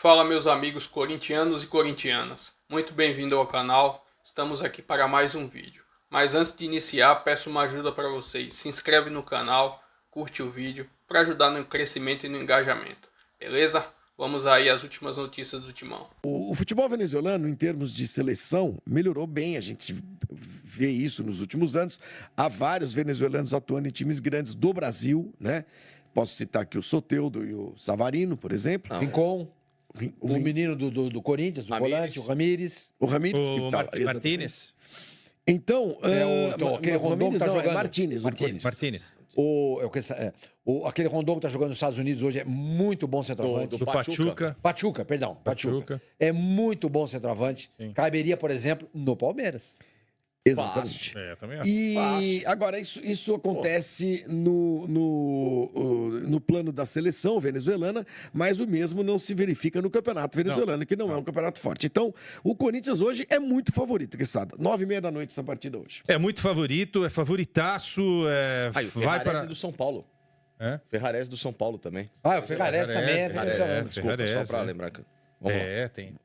Fala, meus amigos corintianos e corintianas, muito bem-vindo ao canal, estamos aqui para mais um vídeo. Mas antes de iniciar, peço uma ajuda para vocês, se inscreve no canal, curte o vídeo, para ajudar no crescimento e no engajamento, beleza? Vamos aí às últimas notícias do Timão. O futebol venezuelano, em termos de seleção, melhorou bem. A gente vê isso nos últimos anos. Há vários venezuelanos atuando em times grandes do Brasil, né? Posso citar aqui o Soteldo e o Savarino, por exemplo. Rincon, o menino do Corinthians, o volante, o Ramírez. O Ramírez. O Martínez. Então, aquele Rondon que tá jogando. Martínez. Aquele Rondon que tá jogando nos Estados Unidos hoje é muito bom centroavante. Do Pachuca. Pachuca. É muito bom centroavante. Sim. Caberia, por exemplo, no Palmeiras. Exatamente. Também acho. E agora, isso acontece no plano da seleção venezuelana, mas o mesmo não se verifica no campeonato venezuelano, que não é um campeonato forte. Então, o Corinthians hoje é muito favorito, Quesada. 9h30 da noite essa partida hoje. É muito favorito, é favoritaço. O Ferrarese é do São Paulo. É? Ferrarese do São Paulo também. O Ferrarese também é venezuelano. Desculpa, Ferrarese, só pra lembrar.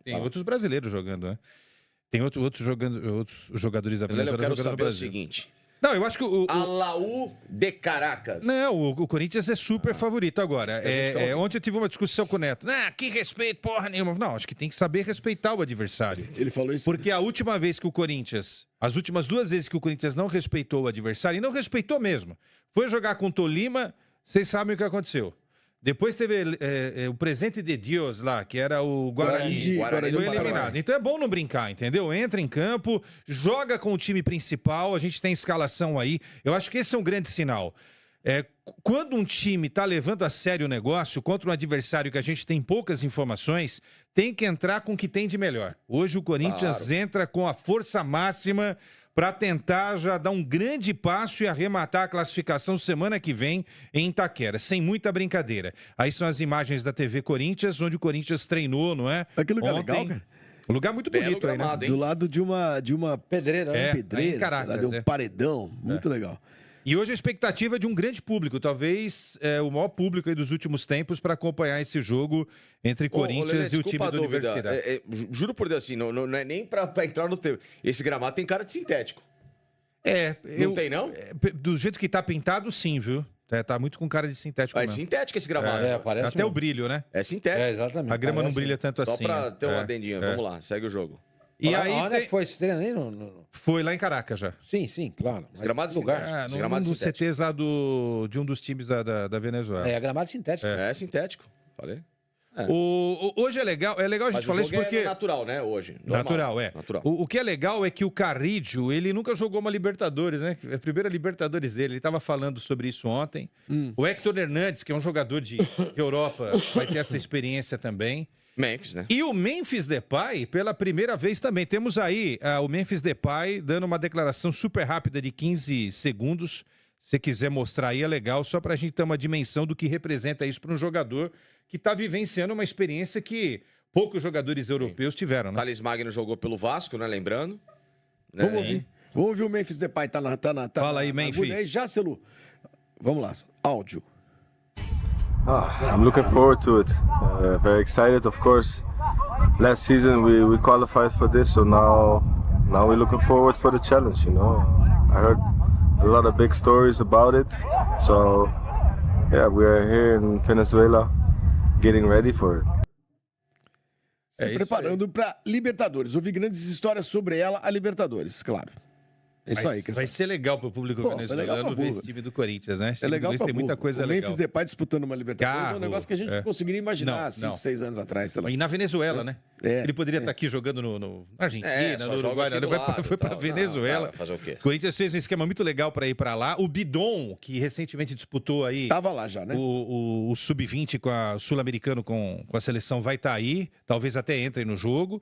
Tem outros brasileiros jogando, né? Tem outros jogadores da Venezuela. Eu quero jogando no saber o Brasil. seguinte. Não, eu acho que Alaú de Caracas. Não, o Corinthians é super favorito agora. Ontem eu tive uma discussão com o Neto. Que respeito, porra nenhuma. Não, acho que tem que saber respeitar o adversário. Ele falou isso. Porque a última vez que o Corinthians, as últimas 2 vezes que o Corinthians não respeitou o adversário, e não respeitou mesmo, foi jogar com o Tolima, vocês sabem o que aconteceu. Depois teve o presente de Deus lá, que era o Guarani. Guarani Foi eliminado. Então é bom não brincar, entendeu? Entra em campo, joga com o time principal, a gente tem escalação aí. Eu acho que esse é um grande sinal. Quando um time está levando a sério o negócio contra um adversário que a gente tem poucas informações, tem que entrar com o que tem de melhor. Hoje o Corinthians entra com a força máxima para tentar já dar um grande passo e arrematar a classificação semana que vem em Itaquera, sem muita brincadeira. Aí são as imagens da TV Corinthians, onde o Corinthians treinou, não é? Que lugar ontem. legal, cara. Um lugar muito bonito aí, né? Do lado de uma Pedreira, né? pedreira, em Caracas, sei lá, de um paredão. Muito legal. E hoje a expectativa é de um grande público, talvez o maior público aí dos últimos tempos para acompanhar esse jogo entre Corinthians e o time da Universidade. Juro por Deus, assim, não é nem pra entrar no tempo. Esse gramado tem cara de sintético. Não tem, não? Do jeito que tá pintado, sim, viu? Tá muito com cara de sintético É mesmo. sintético esse gramado. Parece Até mesmo. o brilho, né? É sintético. Exatamente. A grama não Parece brilha tanto Só assim. pra ter uma né? adendinha. Vamos lá, segue o jogo. E Olha, aí onde é que foi esse treino aí? foi lá em Caracas já. Sim, claro. Mas gramado que lugar? Esse Num gramado dos sintético. CTs lá de um dos times da Venezuela. É gramado sintético. É sintético. Falei. Hoje é legal a gente Mas falar o isso jogo porque... é natural, né, hoje? Normal. Natural. Natural. O que é legal é que o Carrillo, ele nunca jogou uma Libertadores, né? É a primeira Libertadores dele. Ele estava falando sobre isso ontem. O Héctor Hernandes, que é um jogador de Europa, vai ter essa experiência também. Memphis, né? E o Memphis Depay, pela primeira vez também. Temos aí o Memphis Depay dando uma declaração super rápida de 15 segundos. Se quiser mostrar aí, é legal, só para a gente ter uma dimensão do que representa isso para um jogador que está vivenciando uma experiência que poucos jogadores europeus tiveram, né? Thales Magno jogou pelo Vasco, né? Lembrando. Vamos ouvir. Vamos ouvir o Memphis Depay. Tá Fala aí, na Memphis. agulha aí. Já, Celu. Vamos lá. Áudio. I'm looking forward to it. Very excited, of course. Last season we qualified for this, so now we're looking forward for the challenge. You know, I heard a lot of big stories about it, so yeah, we are here in Venezuela, getting ready for it. Se preparando para Libertadores. Ouvi grandes histórias sobre ela, a Libertadores, claro. É isso aí. Vai ser legal pro público venezuelano ver esse time do Corinthians, né? É legal pra tem muita coisa legal. O Memphis Depay disputando uma Libertadores é um Carro, negócio que a gente não conseguiria imaginar Não, 5, 6 anos atrás, sei lá. E na Venezuela, né? Ele poderia estar aqui jogando na Argentina, só no joga Uruguai, aqui do lado, foi para tal. Venezuela. Não, fazer o quê? O Corinthians fez um esquema muito legal para ir para lá. O Bidon, que recentemente disputou aí Tava lá já, né? o Sub-20 com o Sul-Americano com a seleção, vai estar aí. Talvez até entre no jogo.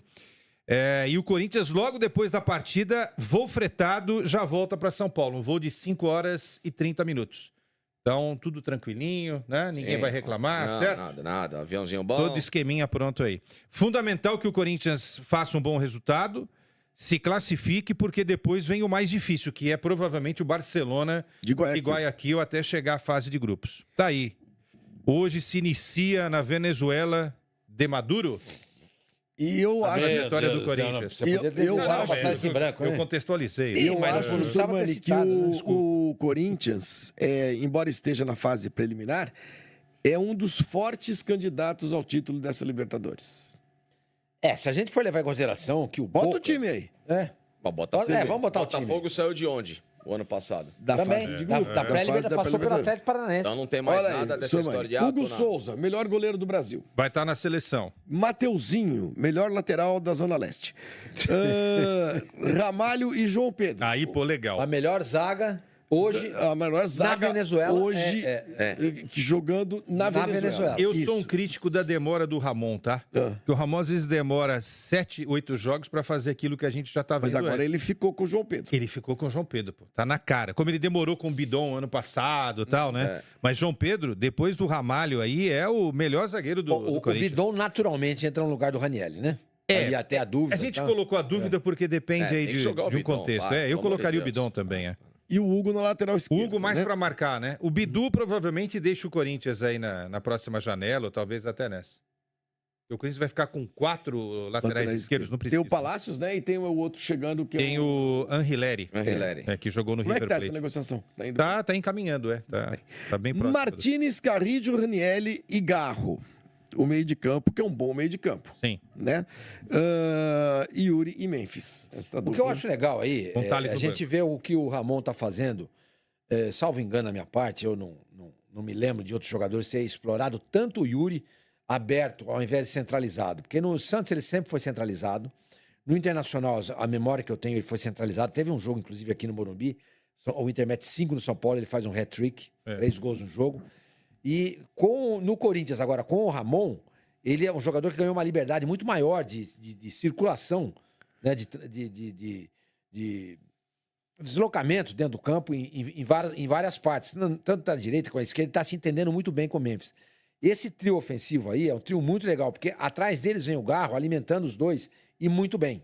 E o Corinthians, logo depois da partida, voo fretado, já volta para São Paulo. Um voo de 5 horas e 30 minutos. Então, tudo tranquilinho, né? Ninguém vai reclamar, não, certo? Nada. Aviãozinho bom. Todo esqueminha pronto aí. Fundamental que o Corinthians faça um bom resultado, se classifique, porque depois vem o mais difícil, que é provavelmente o Barcelona De Guayaquil até chegar à fase de grupos. Tá aí. Hoje se inicia na Venezuela de Maduro? E eu A acho... trajetória do Deus, Corinthians. Você podia ter Eu deixado acho- passar esse branco, Eu né? contextualizei. Sim, Eu mas acho, não precisava ter Sormani, que citado, né? o Corinthians, embora esteja na fase preliminar, é um dos fortes candidatos ao título dessa Libertadores. Se a gente for levar em consideração que o Bota Boca... o time aí. Mas bota Vamos botar o time. Botafogo saiu de onde? O ano passado. Da Também, fase de da grupo. pré-libertadores, passou pelo Atlético Paranaense. Então não tem mais Olha nada aí, dessa Sormani. história de alto, Hugo não. Souza, melhor goleiro do Brasil. Vai estar na seleção. Mateuzinho, melhor lateral da Zona Leste. Ramalho e João Pedro. Aí, pô, legal. A melhor zaga hoje A melhor zaga Venezuela hoje que jogando na Venezuela. Eu Isso. sou um crítico da demora do Ramon, tá? Porque o Ramon às vezes demora 7, 8 jogos pra fazer aquilo que a gente já tá vendo. Mas agora ele ficou com o João Pedro. Ele ficou com o João Pedro, pô. Tá na cara. Como ele demorou com o Bidon ano passado e tal, né? Mas João Pedro, depois do Ramalho aí, é o melhor zagueiro do o Corinthians. Bidon naturalmente entra no lugar do Ranieri, né? Ali até a dúvida. A gente tá? colocou a dúvida porque depende aí tem que de jogar o um Bidon, contexto. vai, Eu pelo colocaria o amor de Bidon Deus. também, E o Hugo na lateral O esquerda. Hugo mais né? pra marcar, né? O Bidu provavelmente deixa o Corinthians aí na próxima janela, ou talvez até nessa. O Corinthians vai ficar com 4 laterais esquerdos, não Tem precisa. o Palácios, né? E tem o outro chegando que Tem o Anrileri, Anrileri. que jogou no Como é que River tá essa Plate. negociação? Tá indo... Tá encaminhando, Tá bem próximo. Martínez, Carrillo, Ranielli e Garro. O meio de campo, que é um bom meio de campo. Sim. Né? Yuri e Memphis. Essa O que eu dupla. acho legal aí, Com Thales a no gente vê o que o Ramon tá fazendo. Salvo engano da minha parte, eu não me lembro de outros jogadores ter explorado tanto o Yuri aberto ao invés de centralizado. Porque no Santos ele sempre foi centralizado. No Internacional, a memória que eu tenho, ele foi centralizado. Teve um jogo, inclusive, aqui no Morumbi. O Inter mete 5 no São Paulo, ele faz um hat-trick, 3 gols no jogo. E no Corinthians, agora, com o Ramon, ele é um jogador que ganhou uma liberdade muito maior de circulação, né? de deslocamento dentro do campo em várias partes. Tanto da direita como da esquerda, ele está se entendendo muito bem com o Memphis. Esse trio ofensivo aí é um trio muito legal, porque atrás deles vem o Garro alimentando os dois e muito bem.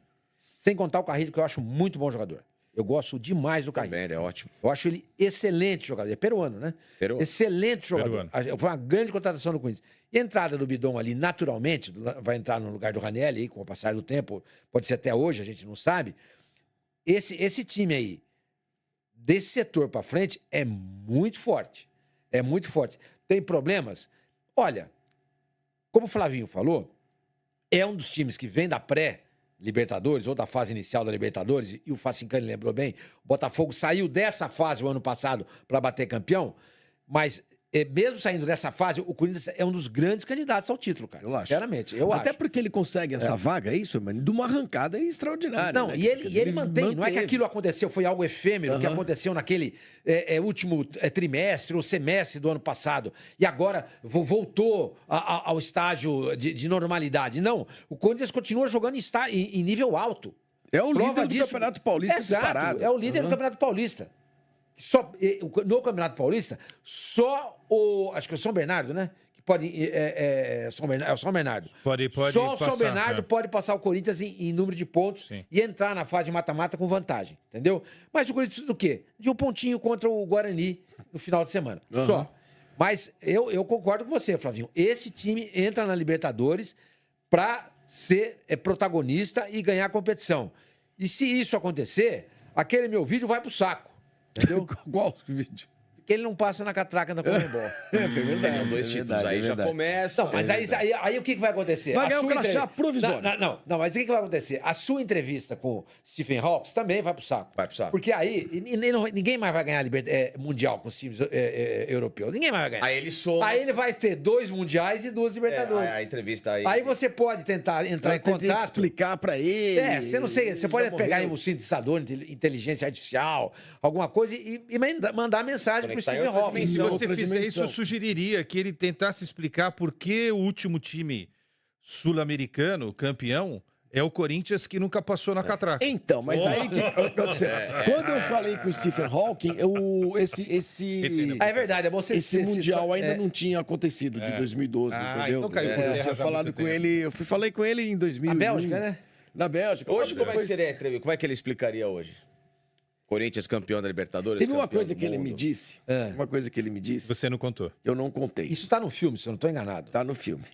Sem contar o Carrillo, que eu acho muito bom jogador. Eu gosto demais do Carrillo. Também, ele é ótimo. Eu acho ele excelente jogador. É peruano, né? Peruano. Excelente jogador. Peruano. Foi uma grande contratação do Corinthians. E a entrada do Bidon ali, naturalmente, vai entrar no lugar do Ranieri, aí, com o passar do tempo, pode ser até hoje, a gente não sabe. Esse time aí, desse setor para frente, é muito forte. É muito forte. Tem problemas? Olha, como o Flavinho falou, é um dos times que vem da pré-Libertadores, ou da fase inicial da Libertadores, e o Facincani lembrou bem, o Botafogo saiu dessa fase o ano passado para bater campeão, mas mesmo saindo dessa fase, o Corinthians é um dos grandes candidatos ao título, cara. Eu acho. Sinceramente, eu Até acho. porque ele consegue essa vaga, é isso, mano, de uma arrancada extraordinária. Não, né? e ele mantém. Não é que manteve. aquilo aconteceu, foi algo efêmero, que aconteceu naquele último trimestre ou semestre do ano passado. E agora voltou ao estágio de normalidade. Não, o Corinthians continua jogando em nível alto. É o Prova líder do disso- Campeonato Paulista Exato, disparado. é o líder do Campeonato Paulista. No Campeonato Paulista, só acho que é o São Bernardo, né? Que pode. É o São Bernardo. Pode Só o São passar, Bernardo é. pode passar o Corinthians em número de pontos Sim. e entrar na fase de mata-mata com vantagem, entendeu? Mas o Corinthians precisa do quê? De um pontinho contra o Guarani no final de semana. Só. Mas eu concordo com você, Flavinho. Esse time entra na Libertadores para ser protagonista e ganhar a competição. E se isso acontecer, aquele meu vídeo vai pro saco. Entendeu? Qual vídeo? Que ele não passa na catraca da Comembol. Ganhou 2 títulos, aí já começa. Não, mas aí o que vai acontecer? Vai A ganhar sua um crachá entrevista- provisório. Não, mas o que vai acontecer? A sua entrevista com o Stephen Hawks também vai pro saco. Vai pro saco. Porque aí ninguém mais vai ganhar Mundial com os times europeus. Ninguém mais vai ganhar. Aí ele soma. Aí ele vai ter 2 Mundiais e 2 Libertadores. a entrevista aí. Aí você pode tentar entrar em Tem que contato. explicar pra ele. Você não sei, você pode Já pegar aí morreu. um sintetizador, inteligência artificial, alguma coisa e mandar mensagem pro Conectar em Stephen outra Hawking. Se Em você outra fizer isso, dimensão. eu sugeriria que ele tentasse explicar por que o último time sul-americano, campeão, é o Corinthians que nunca passou na catraca. Então, mas aí que aconteceu? Quando eu falei com o Stephen Hawking, É verdade, é você esse Mundial ainda não tinha acontecido, de 2012, Ah, entendeu? então caiu por Eu terra tinha já há falado muito com tempo. ele, falei com ele em 2001. A Bélgica, né? Na Bélgica. Hoje, como é que Depois- seria a entrevista? Como é que ele explicaria hoje? Corinthians campeão da Libertadores. Teve uma campeão coisa do que ele mundo. me disse. Uma coisa que ele me disse. Você não contou. Eu não contei. Isso tá no filme, se eu não tô enganado. Tá no filme.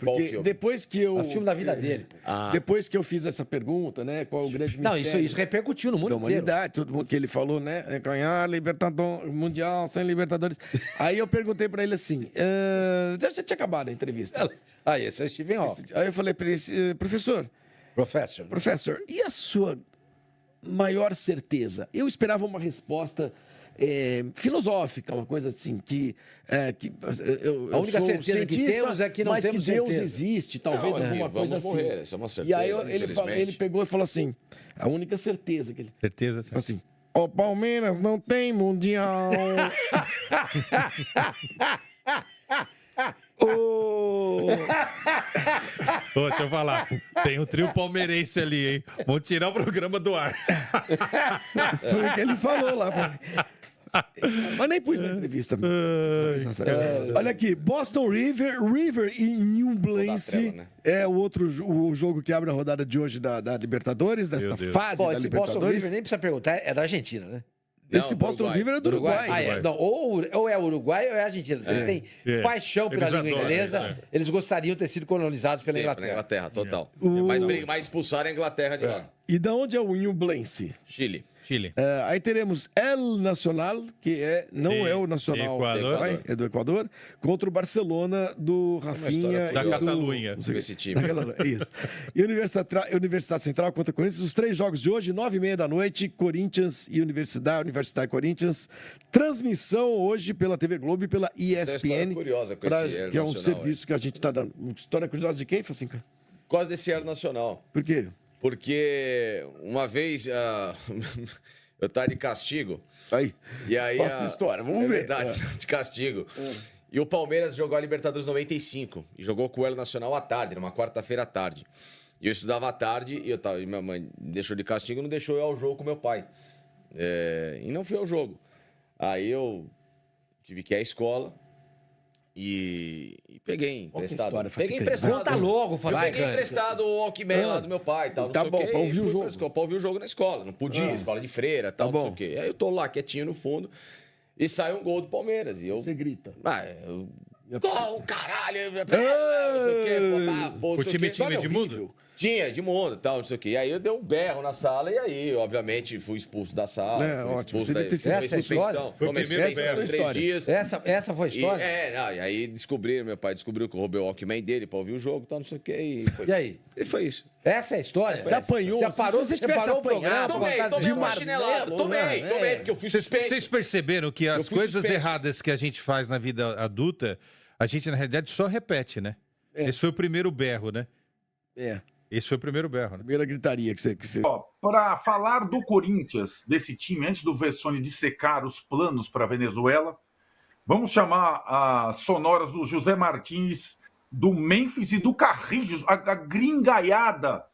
Qual Porque filme? depois que eu. É o filme da vida dele, pô. Depois que eu fiz essa pergunta, né? Qual é o grande Não, mistério isso repercutiu no mundo da inteiro. humanidade, todo mundo que ele falou, né? É ganhar Libertador Mundial sem Libertadores. Aí eu perguntei pra ele assim: já tinha acabado a entrevista. Aí, esse é o Steven Hawking. Aí eu falei pra ele: professor, e a sua maior certeza? Eu esperava uma resposta filosófica, uma coisa assim, A única sou certeza que cientista, temos é que não mas temos que Deus certeza. existe, talvez Não, alguma coisa vamos assim. morrer, isso é uma certeza, E aí infelizmente. ele pegou e falou assim: a única certeza que ele. Certeza? Falou assim: o Palmeiras não tem mundial. Ô, deixa eu falar. Tem um trio palmeirense ali, hein? Vamos tirar o programa do ar. Foi o que ele falou lá pra mim. Mas nem pus na entrevista. Olha aqui, Boston River e Newblense né? é o jogo que abre a rodada de hoje da Libertadores, desta Deus. fase Pô, da esse Boston Libertadores. River nem precisa perguntar, é da Argentina, né? Esse Não, Boston Uruguai. River é do Uruguai. Ah, é. Não, ou é Uruguai ou é Argentina. Eles têm paixão pela Eles língua adoram inglesa. isso, Eles gostariam de ter sido colonizados pela Sim, Inglaterra. na Inglaterra, total. O- Mas expulsaram a Inglaterra de lá. E da onde é o Newblense? Chile. Chile. Aí teremos El Nacional, que não é o Nacional, Equador. é do Equador, contra o Barcelona do Rafinha história Da e do... Catalunha. não sei o quê. Esse time. Da Catalunha, isso. E Universidade Central contra o Corinthians, os 3 jogos de hoje, 9h30 da noite, Corinthians e Universidade e Corinthians. Transmissão hoje pela TV Globo e pela Tem uma história ESPN, curiosa com pra- esse El que é um Nacional, serviço que a gente está dando. História curiosa de quem, Facinca? Por causa desse Air Nacional. Por quê? Porque uma vez eu estava de castigo. Aí. E aí. Nossa história, vamos ver. Verdade, de castigo. E o Palmeiras jogou a Libertadores 95. E jogou com o El Nacional à tarde, numa quarta-feira à tarde. E eu estudava à tarde e minha mãe me deixou de castigo e não deixou eu ir ao jogo com meu pai. E não fui ao jogo. Aí eu tive que ir à escola e peguei Qual que é a emprestado. história, Peguei Facica? emprestado. Conta logo, Eu Facica. peguei emprestado o Walkman lá do meu pai, tal, não Tá sei bom, o quê. pra ouvir e o fui jogo. pra escola, pra ouvir o jogo na escola. Não podia, escola de freira, tal, Tá não sei bom. o quê. Aí eu tô lá quietinho no fundo e sai um gol do Palmeiras. E eu. Você grita. Gol, caralho! Não sei o quê, pô, O não sei time quê. tinha de mundo? Tinha, de mundo, tal, não sei o quê. E aí eu dei um berro na sala e aí, obviamente, fui expulso da sala. Ótimo. Expulso Você da devia ter sido essa é a história? Foi o Tomei primeiro suspensão berro. 3 dias. Essa foi a história? E aí descobriram, meu pai descobriu que eu roubei o Walkman dele pra ouvir o jogo, tal, não sei o quê. E aí? E foi isso. Essa é a história? Você apanhou? Você parou, Se você você tivesse parou o programa? apanhado, por causa Tomei de uma martelo, chinelada. né? Tomei, porque eu fui suspenso. Vocês perceberam que as fui coisas suspenso. erradas que a gente faz na vida adulta, a gente, na realidade, só repete, né? Esse foi o primeiro berro, né? Esse foi o primeiro berro, né? Primeira gritaria que você... Para falar do Corinthians, desse time, antes do Vessone dissecar os planos para a Venezuela, vamos chamar as sonoras do José Martins, do Memphis e do Carrillo, a gringaiada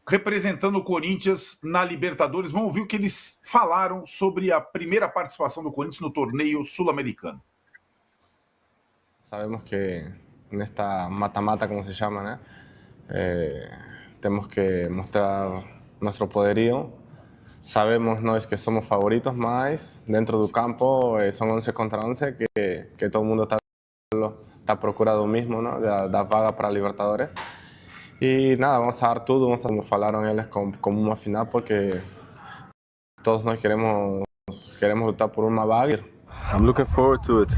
representando o Corinthians na Libertadores. Vamos ouvir o que eles falaram sobre a primeira participação do Corinthians no torneio sul-americano. Sabemos que nesta mata-mata, como se llama, ¿no? Tenemos que mostrar nuestro poderío. Sabemos nós que somos favoritos, mas dentro do campo son 11 contra 11 que todo el mundo está procurando mismo, ¿no? Da vaga para Libertadores. Y nada, vamos a dar tudo, como falaram eles, como uma final, porque todos nós queremos lutar por uma vaga. I'm looking forward to it.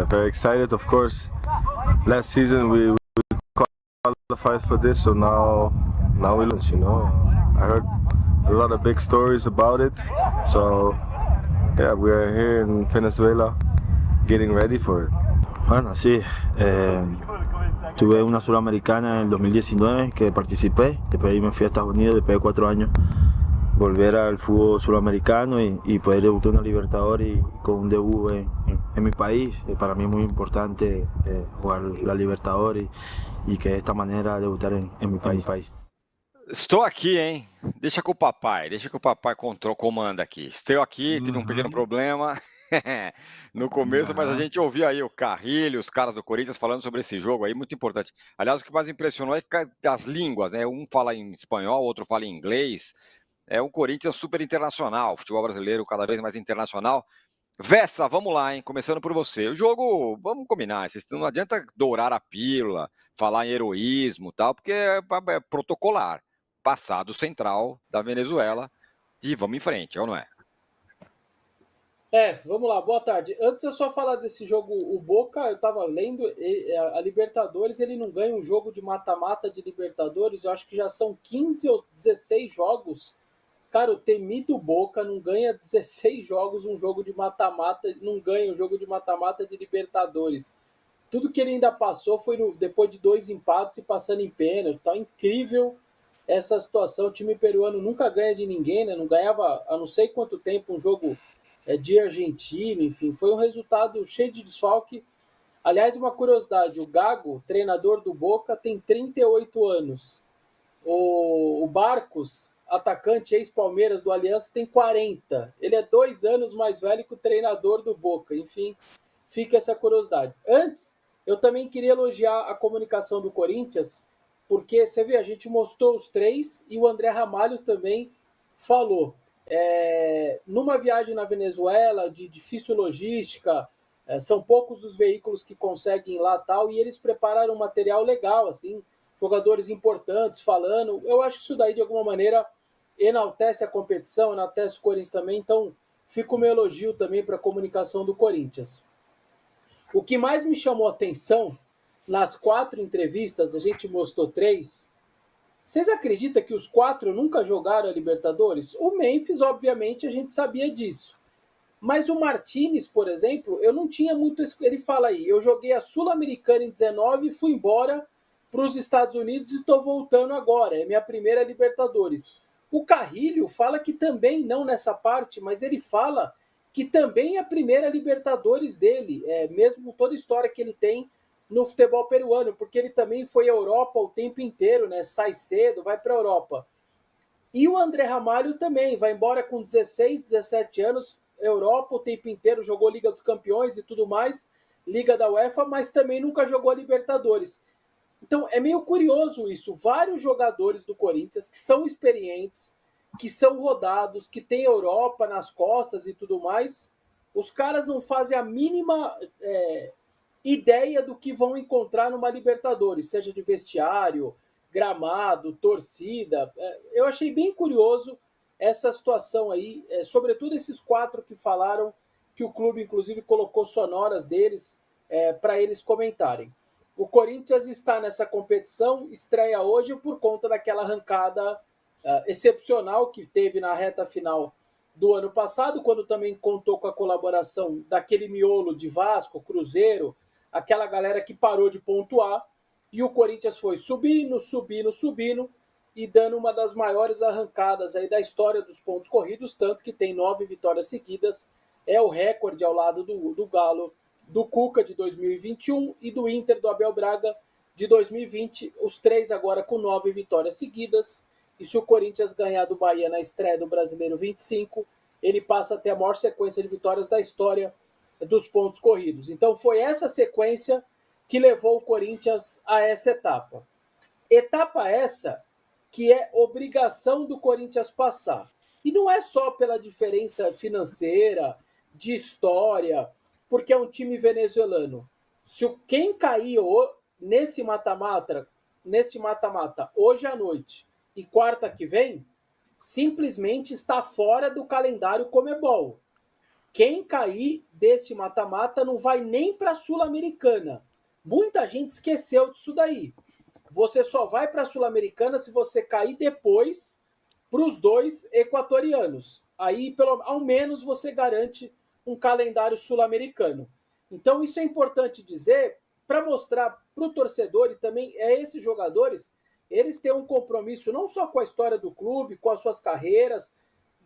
Very excited, of course. Last season we qualified for this, so now we launch. You know, I heard a lot of big stories about it. So yeah, we are here in Venezuela, getting ready for it. Bueno, sí. Tuve una Sudamericana en el 2019 que participé. Después ahí me fui a Estados Unidos después de 4 años. Volver al fútbol sudamericano y poder debutar en una Libertadores y con un debut en mi país. Para mí es muy importante jugar la Libertadores y que de esta manera debutar en mi país. Estou aqui, hein? Deixa que o papai comanda aqui. Estou aqui, tive um pequeno problema no começo, mas a gente ouviu aí o Carrilho, os caras do Corinthians falando sobre esse jogo aí, muito importante. Aliás, o que mais impressionou é que as línguas, né? Um fala em espanhol, outro fala em inglês. É um Corinthians super internacional, futebol brasileiro cada vez mais internacional. Vessa, vamos lá, hein? Começando por você. O jogo, vamos combinar, não adianta dourar a pílula, falar em heroísmo e tal, porque é protocolar. Passado central da Venezuela e vamos em frente, ou não é? Vamos lá, boa tarde. Antes eu só falar desse jogo, o Boca, eu tava lendo, a Libertadores, ele não ganha um jogo de mata-mata de Libertadores, eu acho que já são 15 ou 16 jogos. Cara, o temido Boca não ganha 16 jogos um jogo de mata-mata, não ganha um jogo de mata-mata de Libertadores. Tudo que ele ainda passou foi depois de 2 empates e passando em pênalti. Tá incrível essa situação. O time peruano nunca ganha de ninguém, né? Não ganhava há não sei quanto tempo um jogo de Argentina, enfim. Foi um resultado cheio de desfalque. Aliás, uma curiosidade, o Gago, treinador do Boca, tem 38 anos. O Barcos, atacante ex-Palmeiras do Aliança, tem 40. Ele é 2 anos mais velho que o treinador do Boca. Enfim, fica essa curiosidade. Antes, eu também queria elogiar a comunicação do Corinthians, porque, você vê, a gente mostrou os 3 e o André Ramalho também falou. Numa viagem na Venezuela, de difícil logística, são poucos os veículos que conseguem ir lá tal, e eles prepararam um material legal, assim, jogadores importantes falando. Eu acho que isso daí, de alguma maneira, enaltece a competição, enaltece o Corinthians também, então fica o meu elogio também para a comunicação do Corinthians. O que mais me chamou a atenção, nas 4 entrevistas, a gente mostrou 3, vocês acreditam que os 4 nunca jogaram a Libertadores? O Memphis, obviamente, a gente sabia disso. Mas o Martínez, por exemplo, eu não tinha muito... Ele fala aí, eu joguei a Sul-Americana em 19 e fui embora para os Estados Unidos e estou voltando agora. É minha primeira Libertadores. O Carrilho fala que também, não nessa parte, mas ele fala que também é a primeira Libertadores dele, mesmo toda a história que ele tem no futebol peruano, porque ele também foi à Europa o tempo inteiro, né? Sai cedo, vai para a Europa. E o André Ramalho também, vai embora com 16, 17 anos, Europa o tempo inteiro, jogou Liga dos Campeões e tudo mais, Liga da UEFA, mas também nunca jogou a Libertadores. Então é meio curioso isso, vários jogadores do Corinthians que são experientes, que são rodados, que têm Europa nas costas e tudo mais, os caras não fazem a mínima... ideia do que vão encontrar numa Libertadores, seja de vestiário, gramado, torcida. Eu achei bem curioso essa situação aí, sobretudo esses 4 que falaram, que o clube inclusive colocou sonoras deles para eles comentarem. O Corinthians está nessa competição, estreia hoje por conta daquela arrancada excepcional que teve na reta final do ano passado, quando também contou com a colaboração daquele miolo de Vasco, Cruzeiro, aquela galera que parou de pontuar, e o Corinthians foi subindo e dando uma das maiores arrancadas aí da história dos pontos corridos, tanto que tem 9 vitórias seguidas, é o recorde ao lado do Galo, do Cuca de 2021 e do Inter do Abel Braga de 2020, os 3 agora com 9 vitórias seguidas, e se o Corinthians ganhar do Bahia na estreia do Brasileiro 25, ele passa a ter a maior sequência de vitórias da história dos pontos corridos. Então foi essa sequência que levou o Corinthians a essa etapa. Etapa essa que é obrigação do Corinthians passar. E não é só pela diferença financeira, de história, porque é um time venezuelano. Se quem cair nesse mata-mata hoje à noite e quarta que vem, simplesmente está fora do calendário Conmebol. Quem cair desse mata-mata não vai nem para a Sul-Americana. Muita gente esqueceu disso daí. Você só vai para a Sul-Americana se você cair depois para os 2 equatorianos. Aí, ao menos, você garante um calendário sul-americano. Então, isso é importante dizer para mostrar para o torcedor e também esses jogadores, eles têm um compromisso não só com a história do clube, com as suas carreiras,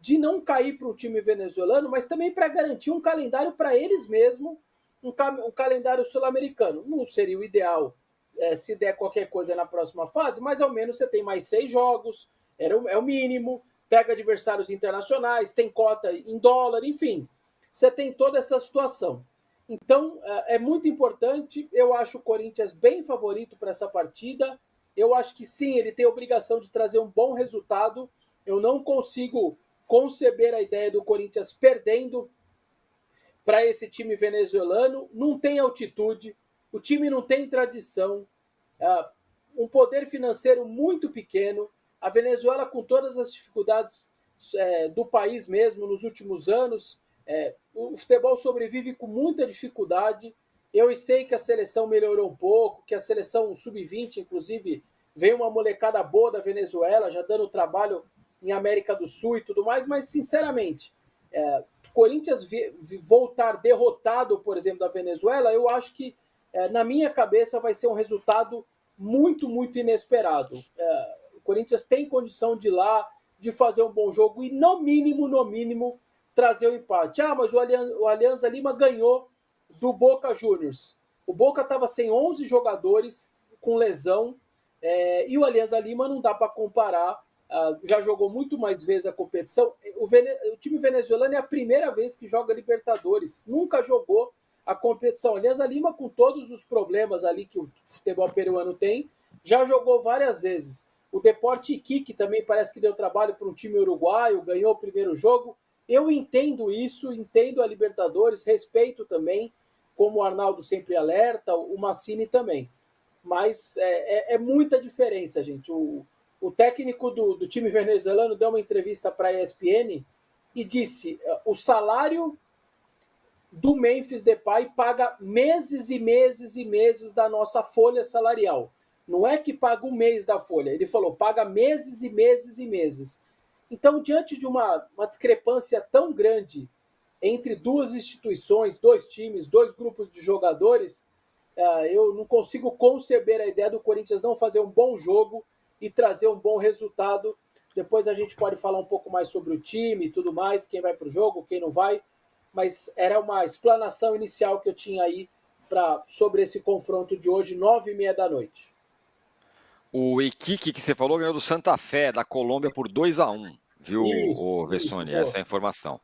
de não cair para o time venezuelano, mas também para garantir um calendário para eles mesmos, um calendário sul-americano. Não seria o ideal se der qualquer coisa na próxima fase, mas ao menos você tem mais 6 jogos, é o mínimo, pega adversários internacionais, tem cota em dólar, enfim, você tem toda essa situação. Então, é muito importante, eu acho o Corinthians bem favorito para essa partida, eu acho que sim, ele tem a obrigação de trazer um bom resultado. Eu não consigo conceber a ideia do Corinthians perdendo para esse time venezuelano. Não tem altitude, o time não tem tradição, um poder financeiro muito pequeno. A Venezuela, com todas as dificuldades do país mesmo nos últimos anos, o futebol sobrevive com muita dificuldade. Eu sei que a seleção melhorou um pouco, que a seleção sub-20, inclusive, veio uma molecada boa da Venezuela, já dando trabalho em América do Sul e tudo mais, mas, sinceramente, Corinthians voltar derrotado, por exemplo, da Venezuela, eu acho que, na minha cabeça, vai ser um resultado muito, muito inesperado. O Corinthians tem condição de ir lá, de fazer um bom jogo e, no mínimo, trazer o empate. Mas o Alianza Lima ganhou do Boca Juniors. O Boca estava sem 11 jogadores com lesão, e o Alianza Lima não dá para comparar. Já jogou muito mais vezes a competição. O time venezuelano é a primeira vez que joga Libertadores. Nunca jogou a competição. Alianza Lima, com todos os problemas ali que o futebol peruano tem, já jogou várias vezes. O Deporte Iquique também parece que deu trabalho para um time uruguaio, ganhou o primeiro jogo. Eu entendo isso, entendo a Libertadores, respeito também, como o Arnaldo sempre alerta, o Massini também. Mas é muita diferença, gente. O técnico do time venezuelano deu uma entrevista para a ESPN e disse: o salário do Memphis Depay paga meses e meses e meses da nossa folha salarial. Não é que paga um mês da folha. Ele falou, paga meses e meses e meses. Então, diante de uma discrepância tão grande entre duas instituições, dois times, dois grupos de jogadores, eu não consigo conceber a ideia do Corinthians não fazer um bom jogo e trazer um bom resultado. Depois a gente pode falar um pouco mais sobre o time e tudo mais, quem vai para o jogo, quem não vai. Mas era uma explanação inicial que eu tinha aí sobre esse confronto de hoje, 9h30 da noite. O Iquique que você falou ganhou do Santa Fé, da Colômbia, por 2-1, viu, o Vessone? Essa é a informação.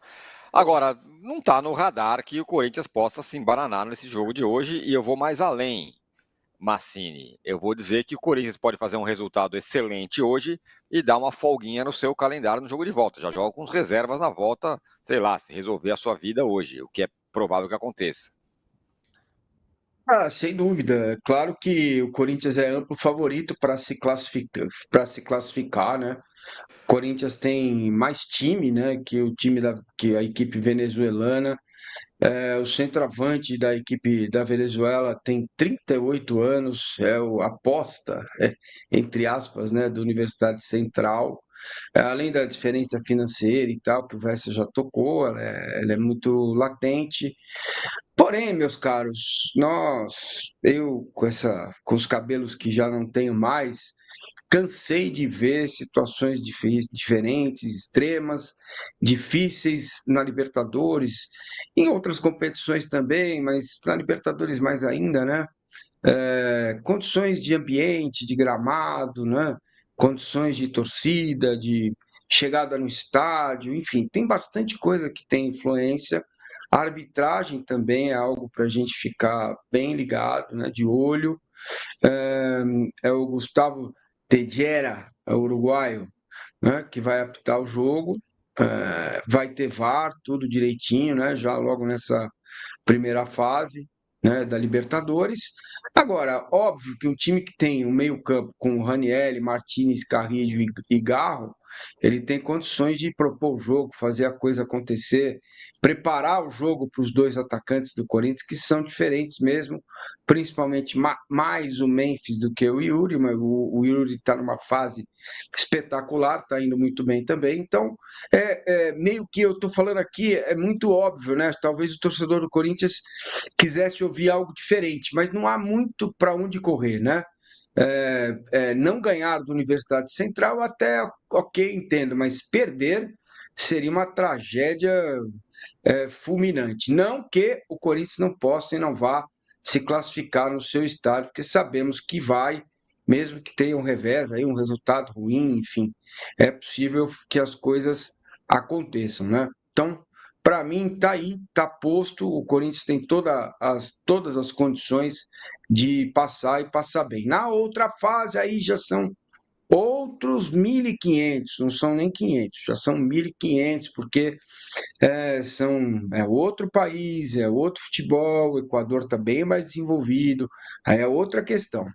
Agora, não está no radar que o Corinthians possa se embaranar nesse jogo de hoje, e eu vou mais além, Massini. Eu vou dizer que o Corinthians pode fazer um resultado excelente hoje e dar uma folguinha no seu calendário no jogo de volta. Já joga com os reservas na volta, sei lá, se resolver a sua vida hoje, o que é provável que aconteça. Sem dúvida. Claro que o Corinthians é amplo favorito para se classificar, né? O Corinthians tem mais time, né, que que a equipe venezuelana. O centroavante da equipe da Venezuela tem 38 anos, é o aposta, entre aspas, né, da Universidade Central. Além da diferença financeira e tal, que o Vessa já tocou, ela é muito latente. Porém, meus caros, eu com os cabelos que já não tenho mais, cansei de ver situações diferentes, extremas, difíceis na Libertadores, em outras competições também, mas na Libertadores mais ainda, né? Condições de ambiente, de gramado, né? Condições de torcida, de chegada no estádio, enfim, tem bastante coisa que tem influência. A arbitragem também é algo para a gente ficar bem ligado, né? De olho. É o Gustavo Tejera, uruguaio, né? Que vai apitar o jogo. Vai ter VAR, tudo direitinho, né? Já logo nessa primeira fase, né, da Libertadores. Agora, óbvio que um time que tem um meio-campo com Ranieri, Martinez, Carrillo e Garro, ele tem condições de propor o jogo, fazer a coisa acontecer, preparar o jogo para os dois atacantes do Corinthians, que são diferentes mesmo, principalmente mais o Memphis do que o Yuri, mas o Yuri está numa fase espetacular, está indo muito bem também. Então, meio que eu estou falando aqui, é muito óbvio, né? Talvez o torcedor do Corinthians quisesse ouvir algo diferente, mas não há muito para onde correr, né? Não ganhar da Universidade Central até ok, entendo, mas perder seria uma tragédia fulminante. Não que o Corinthians não possa e não vá se classificar no seu estádio, porque sabemos que vai, mesmo que tenha um revés, aí, um resultado ruim, enfim, é possível que as coisas aconteçam, né? Então, para mim, tá aí, tá posto. O Corinthians tem todas as condições de passar e passar bem. Na outra fase, aí já são outros 1.500, não são nem 500, já são 1.500, porque é outro país, é outro futebol, o Equador está bem mais desenvolvido, aí é outra questão.